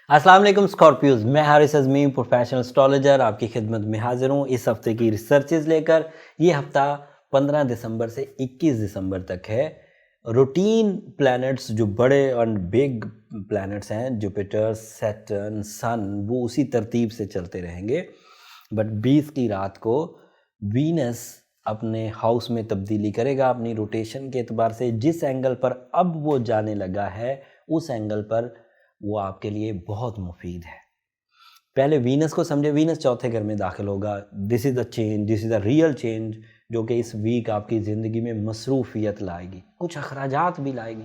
السلام علیکم اسکارپیوز، میں حارث اعظمی پروفیشنل اسٹرالوجر آپ کی خدمت میں حاضر ہوں اس ہفتے کی ریسرچز لے کر۔ یہ ہفتہ 15 دسمبر سے 21 دسمبر تک ہے۔ روٹین پلانٹس جو بڑے اور بگ پلانٹس ہیں، جوپیٹر، سیٹرن، سن، وہ اسی ترتیب سے چلتے رہیں گے، بٹ 20 کی رات کو وینس اپنے ہاؤس میں تبدیلی کرے گا اپنی روٹیشن کے اعتبار سے۔ جس اینگل پر اب وہ جانے لگا ہے اس اینگل پر وہ آپ کے لیے بہت مفید ہے۔ پہلے وینس کو سمجھے، وینس چوتھے گھر میں داخل ہوگا۔ This is a change, this is a real change جو کہ اس ویک آپ کی زندگی میں مصروفیت لائے گی، کچھ اخراجات بھی لائے گی۔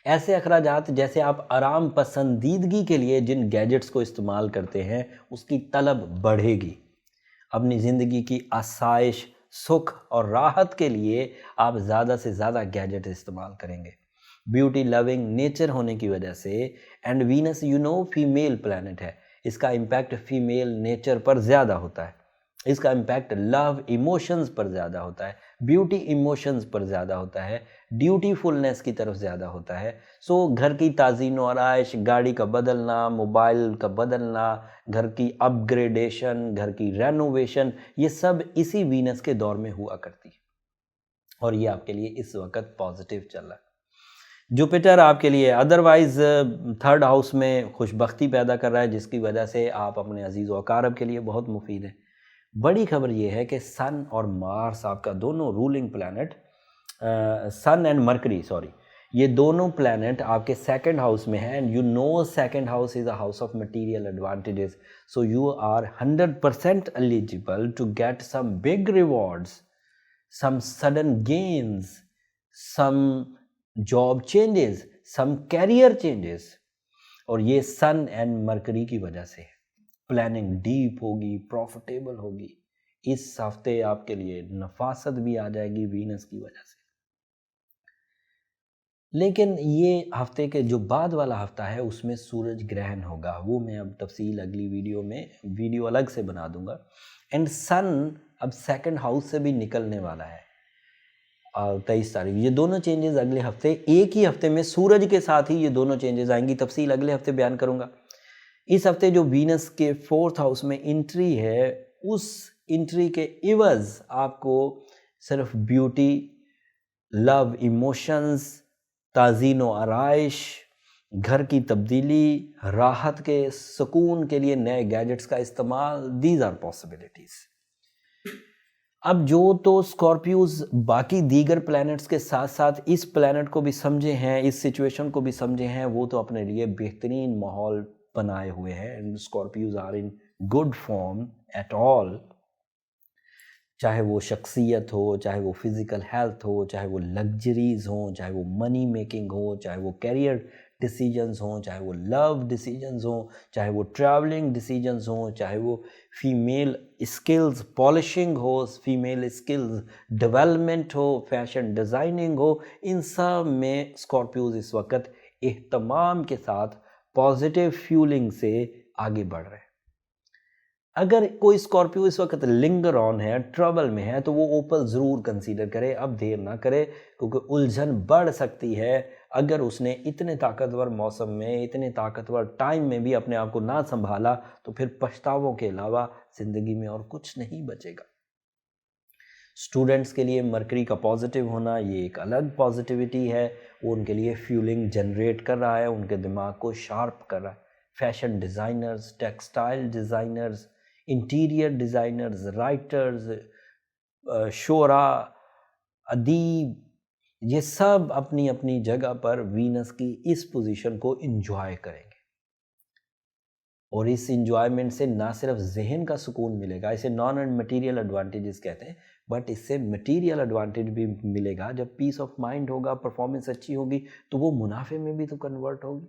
ایسے اخراجات جیسے آپ آرام پسندیدگی کے لیے جن گیجٹس کو استعمال کرتے ہیں اس کی طلب بڑھے گی۔ اپنی زندگی کی آسائش، سکھ اور راحت کے لیے آپ زیادہ سے زیادہ گیجٹ استعمال کریں گے۔ بیوٹی لونگ نیچر ہونے کی وجہ سے، اینڈ وینس فیمیل پلانٹ ہے، اس کا امپیکٹ فیمیل نیچر پر زیادہ ہوتا ہے، اس کا امپیکٹ لو ایموشنز پر زیادہ ہوتا ہے، بیوٹی ایموشنز پر زیادہ ہوتا ہے، ڈیوٹی فلنس کی طرف زیادہ ہوتا ہے۔ سو گھر کی تزئین و آرائش، گاڑی کا بدلنا، موبائل کا بدلنا، گھر کی اپ گریڈیشن، گھر کی رینوویشن، یہ سب اسی وینس کے دور میں ہوا کرتی ہے، اور یہ آپ کے لیے اس وقت پازیٹیو چل رہا ہے۔ جوپیٹر آپ کے لیے ادروائز تھرڈ ہاؤس میں خوشبختی پیدا کر رہا ہے، جس کی وجہ سے آپ اپنے عزیز و اقارب کے لیے بہت مفید ہیں۔ بڑی خبر یہ ہے کہ سن اور مارس آپ کا دونوں ruling planet, sun and Mercury یہ دونوں پلانٹ آپ کے سیکنڈ ہاؤس میں ہیں، and you know second house is a house of material advantages, so you are 100% eligible to get some big rewards, some sudden gains, some job changes, some career changes، اور یہ سن and mercury کی وجہ سے ہے۔ Planning deep ہوگی، profitable ہوگی۔ اس ہفتے آپ کے لیے نفاست بھی آ جائے گی وینس کی وجہ سے۔ لیکن یہ ہفتے کے جو بعد والا ہفتہ ہے اس میں سورج گرہن ہوگا، وہ میں اب تفصیل اگلی ویڈیو الگ سے بنا دوں گا۔ اینڈ سن اب سیکنڈ ہاؤس سے بھی نکلنے والا ہے 23 تاریخ۔ یہ دونوں چینجز اگلے ہفتے، ایک ہی ہفتے میں سورج کے ساتھ ہی یہ دونوں چینجز آئیں گی، تفصیل اگلے ہفتے بیان کروں گا۔ اس ہفتے جو وینس کے 4th ہاؤس میں انٹری ہے، اس انٹری کے عوض آپ کو صرف بیوٹی، لو ایموشنز، تزئین و آرائش، گھر کی تبدیلی، راحت کے سکون کے لیے نئے گیجٹس کا استعمال، دیز آر پاسبلٹیز۔ اب جو تو اسکارپیوز باقی دیگر پلانٹس کے ساتھ ساتھ اس پلانٹ کو بھی سمجھے ہیں، اس سچویشن کو بھی سمجھے ہیں، وہ تو اپنے لیے بہترین ماحول بنائے ہوئے ہیں۔ Scorpios are in good form at all, چاہے وہ شخصیت ہو، چاہے وہ فزیکل ہیلتھ ہو، چاہے وہ لگژریز ہوں، چاہے وہ منی میکنگ ہو، چاہے وہ کیریئر ڈیسیجنز ہوں، چاہے وہ لو ڈیسیجنز ہوں، چاہے وہ ٹریولنگ ڈیسیجنز ہوں، چاہے وہ فیمیل اسکلز پالشنگ ہو، فیمیل اسکلز ڈیولپمنٹ ہو، فیشن ڈیزائننگ ہو، ان سب میں اسکارپیوز اس وقت اہتمام کے ساتھ پازیٹیو فیولنگ سے آگے بڑھ رہے ہیں۔ اگر کوئی اسکارپیو اس وقت لنگر آن ہے، ٹربل میں ہے، تو وہ اوپل ضرور کنسیڈر کرے، اب دیر نہ کرے، کیونکہ الجھن بڑھ سکتی ہے اگر اس نے اتنے طاقتور موسم میں، اتنے طاقتور ٹائم میں بھی اپنے آپ کو نہ سنبھالا، تو پھر پچھتاووں کے علاوہ زندگی میں اور کچھ نہیں بچے گا۔ اسٹوڈنٹس کے لیے مرکری کا پازیٹیو ہونا یہ ایک الگ پازیٹیوٹی ہے، وہ ان کے لیے فیولنگ جنریٹ کر رہا ہے، ان کے دماغ کو شارپ کر رہا ہے۔ Fashion designers, textile designers, interior designers, writers, شعراء، ادیب، یہ سب اپنی اپنی جگہ پر وینس کی اس پوزیشن کو انجوائے کریں گے، اور اس انجوائمنٹ سے نہ صرف ذہن کا سکون ملے گا، اسے نان اینڈ مٹیریل ایڈوانٹیجز کہتے ہیں، بٹ اس سے مٹیریل ایڈوانٹیج بھی ملے گا۔ جب پیس آف مائنڈ ہوگا، پرفارمنس اچھی ہوگی، تو وہ منافع میں بھی تو کنورٹ ہوگی۔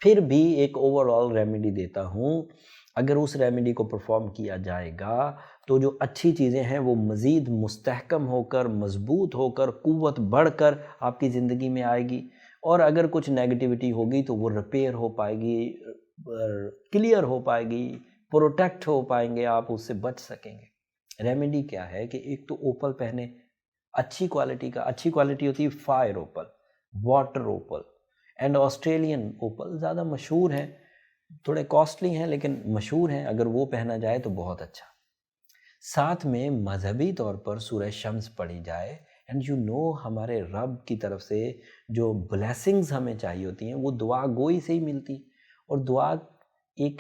پھر بھی ایک اوور آل ریمیڈی دیتا ہوں، اگر اس ریمیڈی کو پرفارم کیا جائے گا تو جو اچھی چیزیں ہیں وہ مزید مستحکم ہو کر، مضبوط ہو کر، قوت بڑھ کر آپ کی زندگی میں آئے گی، اور اگر کچھ نیگیٹیوٹی ہوگی تو وہ ریپیئر ہو پائے گی، کلیئر ہو پائے گی، پروٹیکٹ ہو پائیں گے، آپ اس سے بچ سکیں گے۔ ریمیڈی کیا ہے کہ ایک تو اوپل پہنے، اچھی کوالٹی کا، اچھی کوالٹی ہوتی ہے fire opal, water opal, and Australian opal زیادہ مشہور ہیں، تھوڑے کاسٹلی ہیں لیکن مشہور ہیں، اگر وہ پہنا جائے تو بہت اچھا۔ ساتھ میں مذہبی طور پر سورہ شمس پڑھی جائے، اینڈ ہمارے رب کی طرف سے جو بلیسنگز ہمیں چاہیے ہوتی ہیں وہ دعا گوئی سے ہی ملتی، اور دعا ایک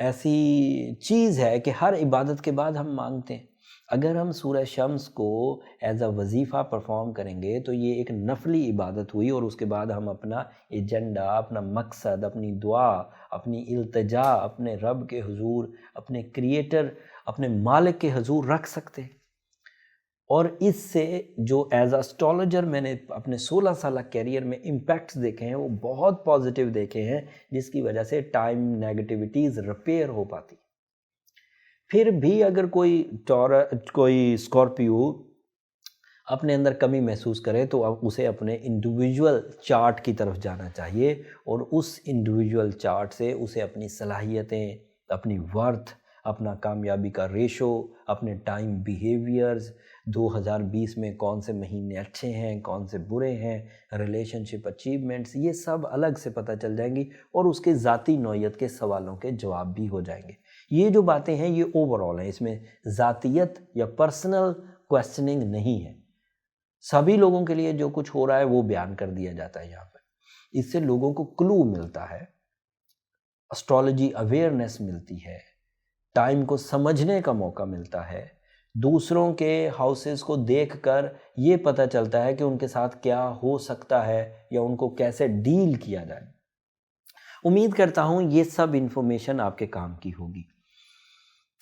ایسی چیز ہے کہ ہر عبادت کے بعد ہم مانگتے ہیں۔ اگر ہم سورہ شمس کو ایز اے وظیفہ پرفارم کریں گے تو یہ ایک نفلی عبادت ہوئی، اور اس کے بعد ہم اپنا ایجنڈا، اپنا مقصد، اپنی دعا، اپنی التجا اپنے رب کے حضور، اپنے کریٹر، اپنے مالک کے حضور رکھ سکتے ہیں۔ اور اس سے جو ایز اسٹرالوجر میں نے اپنے 16 سالہ کیریئر میں امپیکٹس دیکھے ہیں وہ بہت پازیٹیو دیکھے ہیں، جس کی وجہ سے ٹائم نیگیٹیوٹیز ریپیئر ہو پاتی۔ پھر بھی اگر کوئی اسکارپیو اپنے اندر کمی محسوس کرے تو اسے اپنے انڈیویجول چارٹ کی طرف جانا چاہیے، اور اس انڈیویجول چارٹ سے اسے اپنی صلاحیتیں، اپنی ورتھ، اپنا کامیابی کا ریشو، اپنے ٹائم بیہیویئرز، 2020 میں کون سے مہینے اچھے ہیں، کون سے برے ہیں، ریلیشن شپ اچیومنٹس، یہ سب الگ سے پتہ چل جائیں گی، اور اس کے ذاتی نوعیت کے سوالوں کے جواب بھی ہو جائیں گے۔ یہ جو باتیں ہیں یہ اوورآل ہیں، اس میں ذاتیت یا پرسنل کویسچننگ نہیں ہے، سبھی لوگوں کے لیے جو کچھ ہو رہا ہے وہ بیان کر دیا جاتا ہے یہاں پر۔ اس سے لوگوں کو کلو ملتا ہے، اسٹرالوجی اویئرنیس ملتی ہے، ٹائم کو سمجھنے کا موقع ملتا ہے، دوسروں کے ہاؤسز کو دیکھ کر یہ پتہ چلتا ہے کہ ان کے ساتھ کیا ہو سکتا ہے یا ان کو کیسے ڈیل کیا جائے۔ امید کرتا ہوں یہ سب انفارمیشن آپ کے کام کی ہوگی،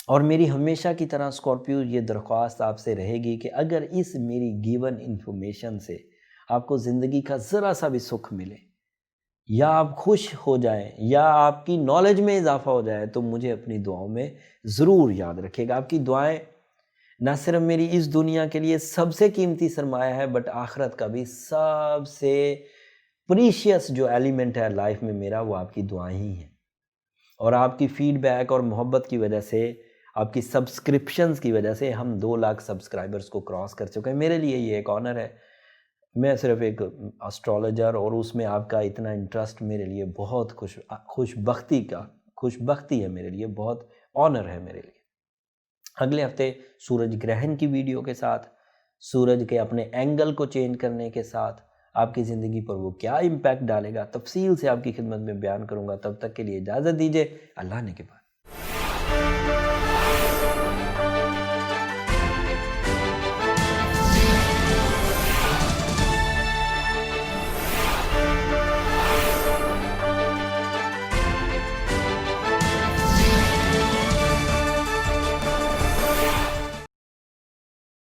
اور میری ہمیشہ کی طرح اسکارپیو یہ درخواست آپ سے رہے گی کہ اگر اس میری گیون انفارمیشن سے آپ کو زندگی کا ذرا سا بھی سکھ ملے، یا آپ خوش ہو جائیں، یا آپ کی نالج میں اضافہ ہو جائے، تو مجھے اپنی دعاؤں میں ضرور یاد رکھے گا۔ آپ کی دعائیں نہ صرف میری اس دنیا کے لیے سب سے قیمتی سرمایہ ہے، بٹ آخرت کا بھی سب سے پریشیس جو ایلیمنٹ ہے لائف میں میرا، وہ آپ کی دعائیں ہی ہیں۔ اور آپ کی فیڈ بیک اور محبت کی وجہ سے، آپ کی سبسکرپشنز کی وجہ سے ہم 2 لاکھ سبسکرائبرز کو کراس کر چکے ہیں۔ میرے لیے یہ ایک آنر ہے، میں صرف ایک اسٹرالوجر، اور اس میں آپ کا اتنا انٹرسٹ میرے لیے بہت خوشبختی ہے، میرے لیے بہت آنر ہے میرے لیے۔ اگلے ہفتے سورج گرہن کی ویڈیو کے ساتھ، سورج کے اپنے اینگل کو چینج کرنے کے ساتھ آپ کی زندگی پر وہ کیا امپیکٹ ڈالے گا، تفصیل سے آپ کی خدمت میں بیان کروں گا۔ تب تک کے لیے اجازت دیجیے، اللہ نے کے بعد۔